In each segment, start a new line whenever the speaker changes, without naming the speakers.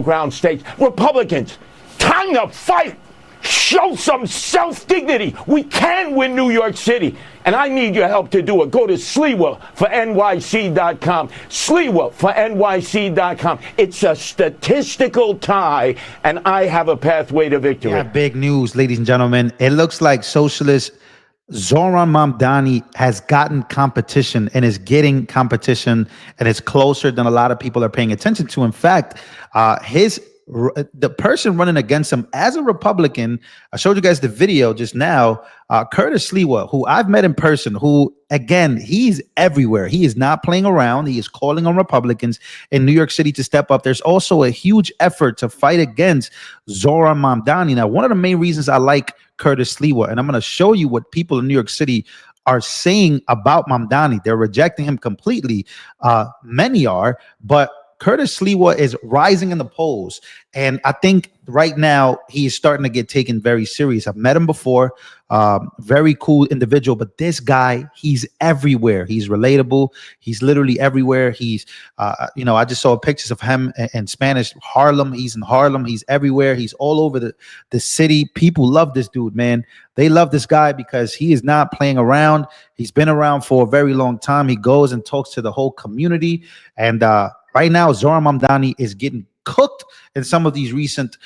ground states. Republicans, time to fight. Show some self-dignity. We can win New York City. And I need your help to do it. Go to Sliwa for NYC.com. Sliwa for NYC.com. It's a statistical tie, and I have a pathway to victory.
Yeah, big news, ladies and gentlemen. It looks like socialist Zohran Mamdani has gotten competition and is getting competition, and it's closer than a lot of people are paying attention to. In fact, the person running against him as a Republican, I showed you guys the video just now, Curtis Sliwa, who I've met in person, who, again, he's everywhere. He is not playing around. He is calling on Republicans in New York City to step up. There's also a huge effort to fight against Zohran Mamdani. Now, one of the main reasons I like Curtis Sliwa, and I'm going to show you what people in New York City are saying about Mamdani. They're rejecting him completely. Many are, but Curtis Sliwa is rising in the polls, and I think right now he is starting to get taken very serious. I've met him before, very cool individual, but this guy, he's everywhere. He's relatable. He's literally everywhere. He's, I just saw pictures of him in Spanish, Harlem. He's in Harlem. He's everywhere. He's all over the city. People love this dude, man. They love this guy because he is not playing around. He's been around for a very long time. He goes and talks to the whole community, and right now, Zohran Mamdani is getting cooked in some of these recent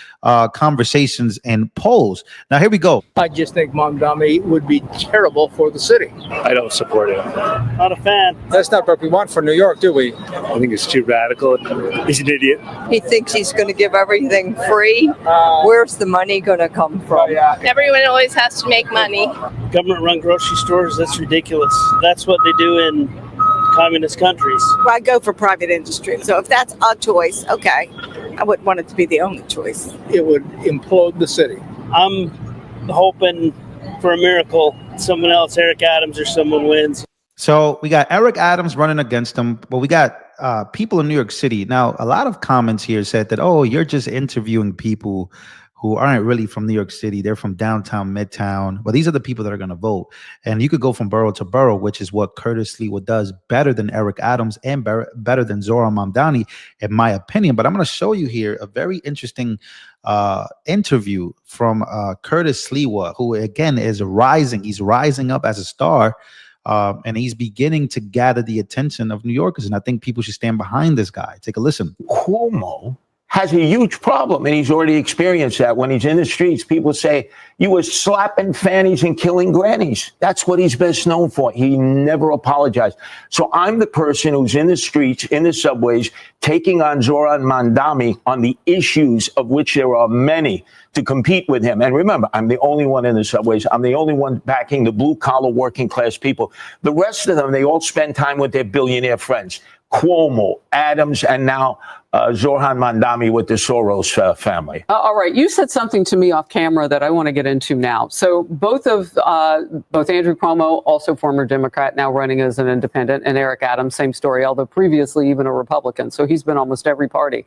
conversations and polls. Now, here we go.
I just think Mamdani would be terrible for the city.
I don't support him.
Not a fan.
That's not what we want for New York, do we?
I think it's too radical. He's an idiot.
He thinks he's going to give everything free. Where's the money going to come from?
Everyone always has to make money.
Government-run grocery stores, that's ridiculous. That's what they do in communist countries.
Well, I go for private industry. So if that's a choice, okay. I wouldn't want it to be the only choice.
It would implode the city.
I'm hoping for a miracle. Someone else, Eric Adams or someone wins.
So we got Eric Adams running against him, but we got people in New York City. Now, a lot of comments here said that, oh, you're just interviewing people who aren't really from New York City. They're from downtown, midtown. But these are the people that are going to vote. And you could go from borough to borough, which is what Curtis Sliwa does better than Eric Adams and better than Zohran Mamdani, in my opinion. But I'm going to show you here a very interesting interview from Curtis Sliwa, who, again, is rising. He's rising up as a star. And he's beginning to gather the attention of New Yorkers. And I think people should stand behind this guy. Take a listen.
Cuomo has a huge problem, and he's already experienced that. When he's in the streets, people say, you were slapping fannies and killing grannies. That's what he's best known for. He never apologized. So I'm the person who's in the streets, in the subways, taking on Zohran Mamdani on the issues of which there are many to compete with him. And remember, I'm the only one in the subways. I'm the only one backing the blue-collar working-class people. The rest of them, they all spend time with their billionaire friends. Cuomo, Adams, and now Zohran Mamdani with the Soros family.
All right. You said something to me off camera that I want to get into now. So both Andrew Cuomo, also former Democrat, now running as an independent, and Eric Adams, same story, although previously even a Republican. So he's been almost every party.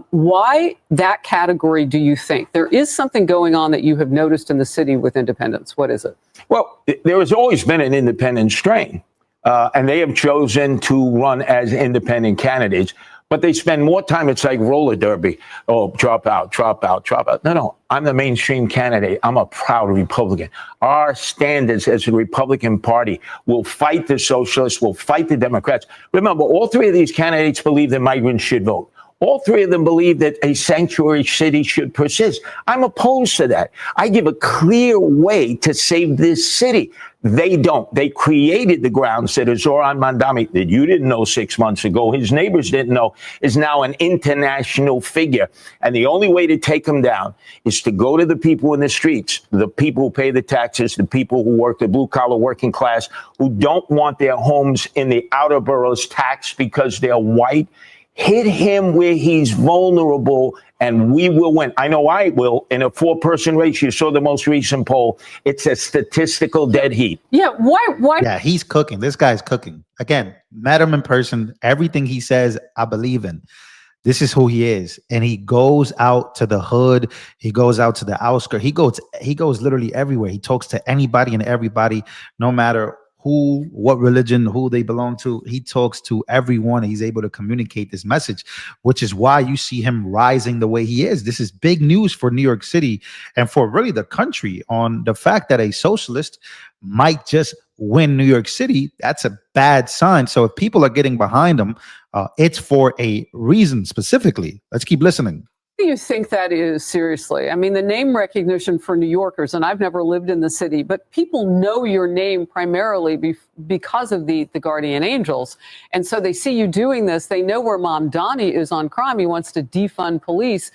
Why that category, do you think? There is something going on that you have noticed in the city with independents. What is it? Well,
there has always been an independent strain. And they have chosen to run as independent candidates, but they spend more time. It's like roller derby. Oh, drop out, drop out, drop out. No, I'm the mainstream candidate. I'm a proud Republican. Our standards as a Republican Party will fight the socialists, will fight the Democrats. Remember, all three of these candidates believe that migrants should vote. All three of them believe that a sanctuary city should persist. I'm opposed to that. I give a clear way to save this city. They don't. They created the grounds that Zohran Mamdani, that you didn't know 6 months ago, his neighbors didn't know, is now an international figure. And the only way to take him down is to go to the people in the streets, the people who pay the taxes, the people who work the blue-collar working class, who don't want their homes in the outer boroughs taxed because they're white. Hit him where he's vulnerable, and we will win. I know I will. In a four-person race, you saw the most recent poll. It's a statistical dead heat.
Yeah, why?
Yeah, he's cooking. This guy's cooking. Again, met him in person. Everything he says, I believe in. This is who he is. And he goes out to the hood. He goes out to the outskirts. He goes literally everywhere. He talks to anybody and everybody, no matter what religion, who they belong to. He talks to everyone. He's able to communicate this message, which is why you see him rising the way he is. This is big news for New York City and for really the country on the fact that a socialist might just win New York City. That's a bad sign. So if people are getting behind him, it's for a reason specifically. Let's keep listening.
Do you think that is, seriously? I mean, the name recognition for New Yorkers, and I've never lived in the city, but people know your name primarily because of the Guardian Angels. And so they see you doing this. They know where Mamdani is on crime. He wants to defund police.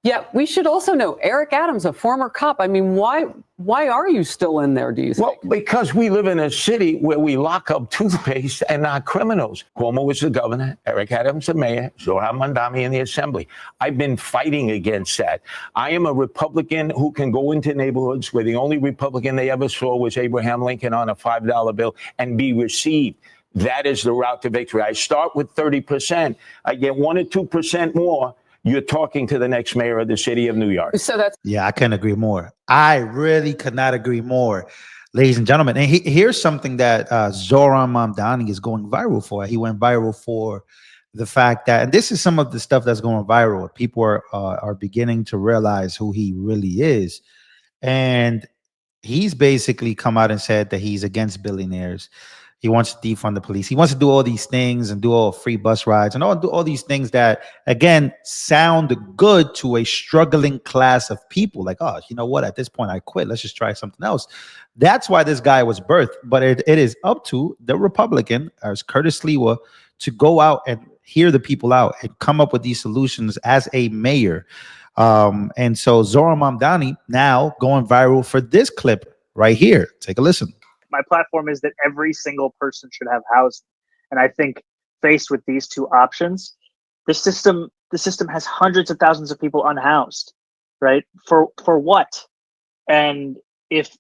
Yet we should also know Eric Adams, a former cop. I mean, why are you still in there, do you think?
Well, because we live in a city where we lock up toothpaste and not criminals. Cuomo was the governor, Eric Adams the mayor, Zohran Mamdani in the assembly. I've been fighting against that. I am a Republican who can go into neighborhoods where the only Republican they ever saw was Abraham Lincoln on a $5 bill and be received. That is the route to victory. I start with 30%. I get 1 or 2% more. You're talking to the next mayor of the city of New York.
So that's...
Yeah, I couldn't agree more. I really could not agree more, ladies and gentlemen. And here's something that Zohran Mamdani is going viral for. He went viral for the fact that, and this is some of the stuff that's going viral. People are beginning to realize who he really is. And he's basically come out and said that he's against billionaires. He wants to defund the police. He wants to do all these things and do all free bus rides and do all these things that, again, sound good to a struggling class of people. Like, oh, you know what? At this point, I quit. Let's just try something else. That's why this guy was birthed. But it is up to the Republican, as Curtis Sliwa, to go out and hear the people out and come up with these solutions as a mayor. And so Zohran Mamdani now going viral for this clip right here. Take a listen.
My platform is that every single person should have housing. And I think faced with these two options, the system has hundreds of thousands of people unhoused, right? For what? And if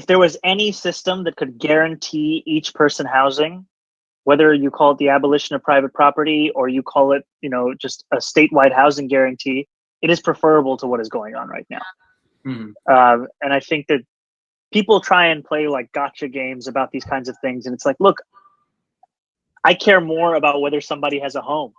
there was any system that could guarantee each person housing, whether you call it the abolition of private property or you call it, just a statewide housing guarantee, it is preferable to what is going on right now. And I think that people try and play like gotcha games about these kinds of things. And it's like, look, I care more about whether somebody has a home.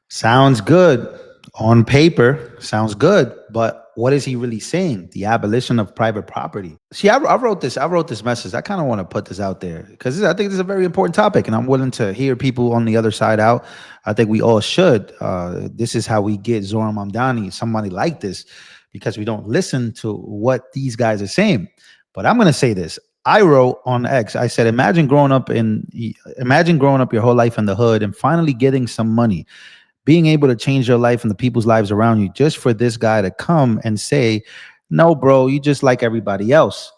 Sounds good on paper. Sounds good. But what is he really saying? The abolition of private property. See, I wrote this message. I kind of want to put this out there because I think this is a very important topic and I'm willing to hear people on the other side out. I think we all should. This is how we get Zohran Mamdani, somebody like this, because we don't listen to what these guys are saying. But I'm going to say this. I wrote on X, I said, imagine growing up your whole life in the hood and finally getting some money, being able to change your life and the people's lives around you, just for this guy to come and say, no, bro, you just like everybody else,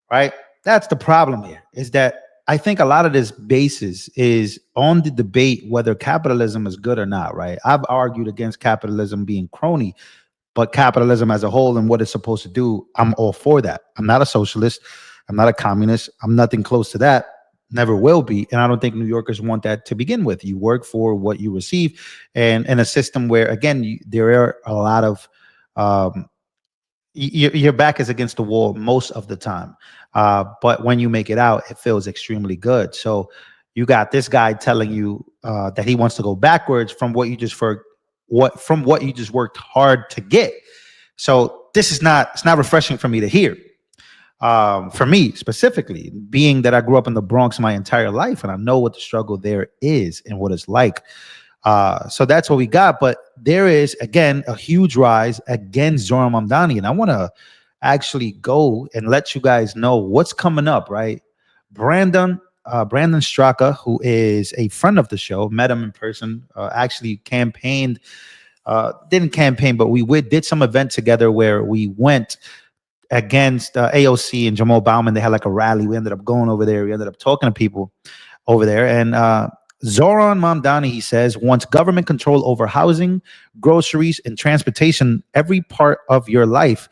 right? That's the problem here, is that I think a lot of this basis is on the debate whether capitalism is good or not, right? I've argued against capitalism being crony, but capitalism as a whole and what it's supposed to do, I'm all for that. I'm not a socialist. I'm not a communist. I'm nothing close to that. Never will be. And I don't think New Yorkers want that to begin with. You work for what you receive. And in a system where, again, there are a lot of, your back is against the wall most of the time. But when you make it out, it feels extremely good. So you got this guy telling you that he wants to go backwards from what you just worked hard to get. So it's not refreshing for me to hear. For me specifically, being that I grew up in the Bronx my entire life and I know what the struggle there is and what it's like. So that's what we got. But there is, again, a huge rise against Zohran Mamdani. And I want to actually go and let you guys know what's coming up, right? Brandon Straka, who is a friend of the show, met him in person, actually campaigned, didn't campaign, but we did some event together where we went against AOC and Jamal Bauman. They had like a rally. We ended up going over there. We ended up talking to people over there. And Zohran Mamdani, he says, wants government control over housing, groceries, and transportation, every part of your life.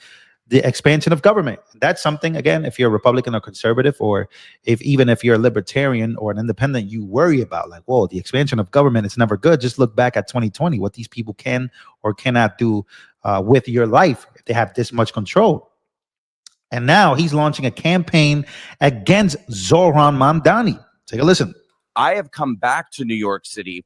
The expansion of government. That's something, again, if you're a Republican or conservative, or even if you're a libertarian or an independent, you worry about, like, whoa, the expansion of government is never good. Just look back at 2020, what these people can or cannot do with your life if they have this much control. And now he's launching a campaign against Zohran Mamdani. Take a listen.
I have come back to New York City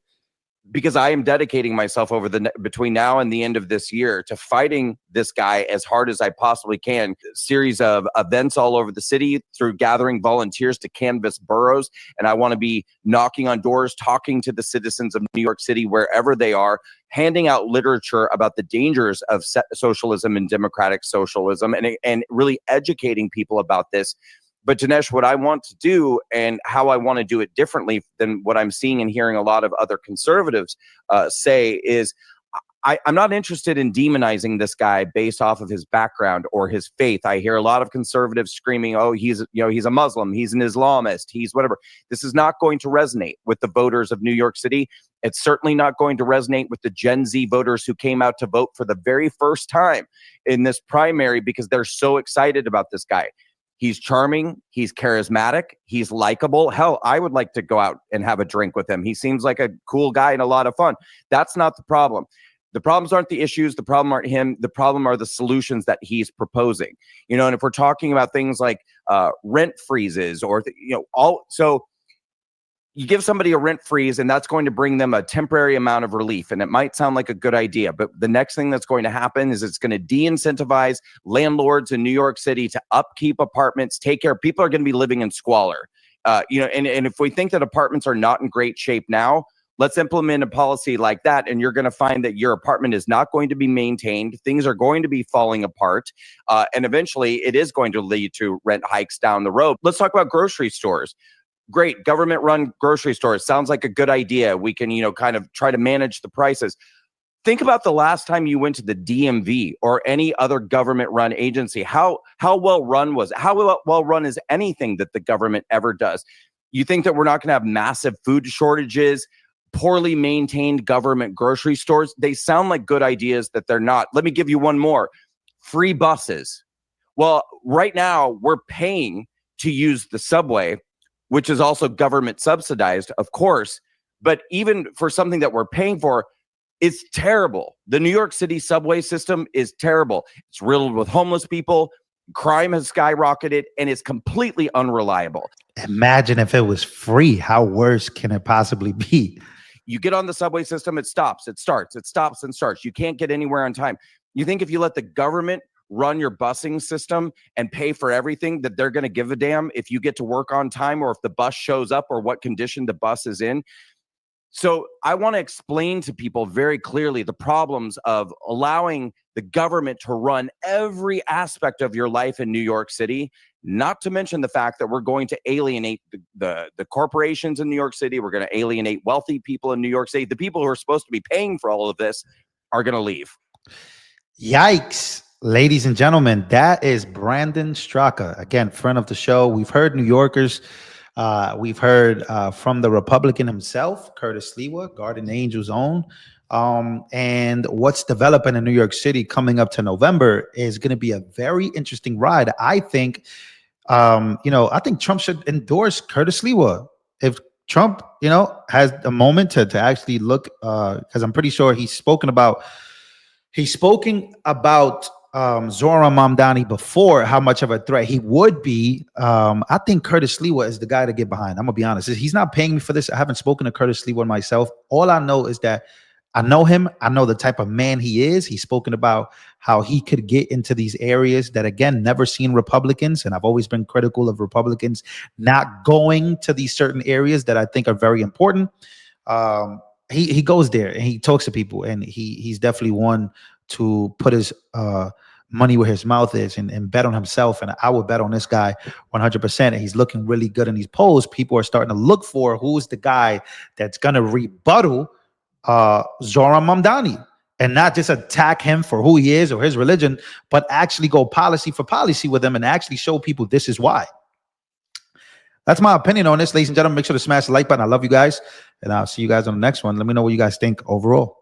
because I am dedicating myself over between now and the end of this year to fighting this guy as hard as I possibly can. Series of events all over the city through gathering volunteers to canvass boroughs. And I want to be knocking on doors, talking to the citizens of New York City, wherever they are, handing out literature about the dangers of socialism and democratic socialism, and really educating people about this. But Dinesh, what I want to do and how I want to do it differently than what I'm seeing and hearing a lot of other conservatives say is I'm not interested in demonizing this guy based off of his background or his faith. I hear a lot of conservatives screaming, oh, he's a Muslim, he's an Islamist, he's whatever. This is not going to resonate with the voters of New York City. It's certainly not going to resonate with the Gen Z voters who came out to vote for the very first time in this primary because they're so excited about this guy. He's charming. He's charismatic. He's likable. Hell, I would like to go out and have a drink with him. He seems like a cool guy and a lot of fun. That's not the problem. The problems aren't the issues. The problem aren't him. The problem are the solutions that he's proposing. And if we're talking about things like rent freezes or, so you give somebody a rent freeze and that's going to bring them a temporary amount of relief. And it might sound like a good idea, but the next thing that's going to happen is it's going to de-incentivize landlords in New York City to upkeep apartments, take care. People are going to be living in squalor. And if we think that apartments are not in great shape now, let's implement a policy like that. And you're going to find that your apartment is not going to be maintained. Things are going to be falling apart. And eventually it is going to lead to rent hikes down the road. Let's talk about grocery stores. Great, government-run grocery stores. Sounds like a good idea. We can, kind of try to manage the prices. Think about the last time you went to the DMV or any other government-run agency. How well run was it? How well run is anything that the government ever does? You think that we're not going to have massive food shortages, poorly maintained government grocery stores? They sound like good ideas that they're not. Let me give you one more. Free buses. Well, right now we're paying to use the subway, which is also government subsidized, of course. But even for something that we're paying for, it's terrible. The New York City subway system is terrible. It's riddled with homeless people. Crime has skyrocketed, and it's completely unreliable.
Imagine if it was free. How worse can it possibly be?
You get on the subway system, it stops, it starts, it stops and starts. You can't get anywhere on time. You think if you let the government run your busing system and pay for everything, that they're going to give a damn if you get to work on time or if the bus shows up or what condition the bus is in? So I want to explain to people very clearly the problems of allowing the government to run every aspect of your life in New York City, not to mention the fact that we're going to alienate the corporations in New York City. We're going to alienate wealthy people in New York City. The people who are supposed to be paying for all of this are going to leave.
Yikes. Ladies and gentlemen, that is Brandon Straka. Again, friend of the show. We've heard New Yorkers. We've heard from the Republican himself, Curtis Sliwa, Garden Angel's own. And what's developing in New York City coming up to November is going to be a very interesting ride. I think, I think Trump should endorse Curtis Sliwa. If Trump, has a moment to actually look, because I'm pretty sure he's spoken about Zohran Mamdani before, how much of a threat he would be. I think Curtis Sliwa is the guy to get behind. I'm gonna be honest. He's not paying me for this. I haven't spoken to Curtis Sliwa myself. All I know is that I know him. I know the type of man he is. He's spoken about how he could get into these areas that, again, never seen Republicans. And I've always been critical of Republicans not going to these certain areas that I think are very important. He goes there and he talks to people, and he's definitely one to put his money where his mouth is and bet on himself. And I would bet on this guy 100%. And he's looking really good in these polls. People are starting to look for who's the guy that's going to rebuttal Zohran Mamdani and not just attack him for who he is or his religion, but actually go policy for policy with him and actually show people this is why. That's my opinion on this, ladies and gentlemen. Make sure to smash the like button. I love you guys, and I'll see you guys on the next one. Let me know what you guys think overall.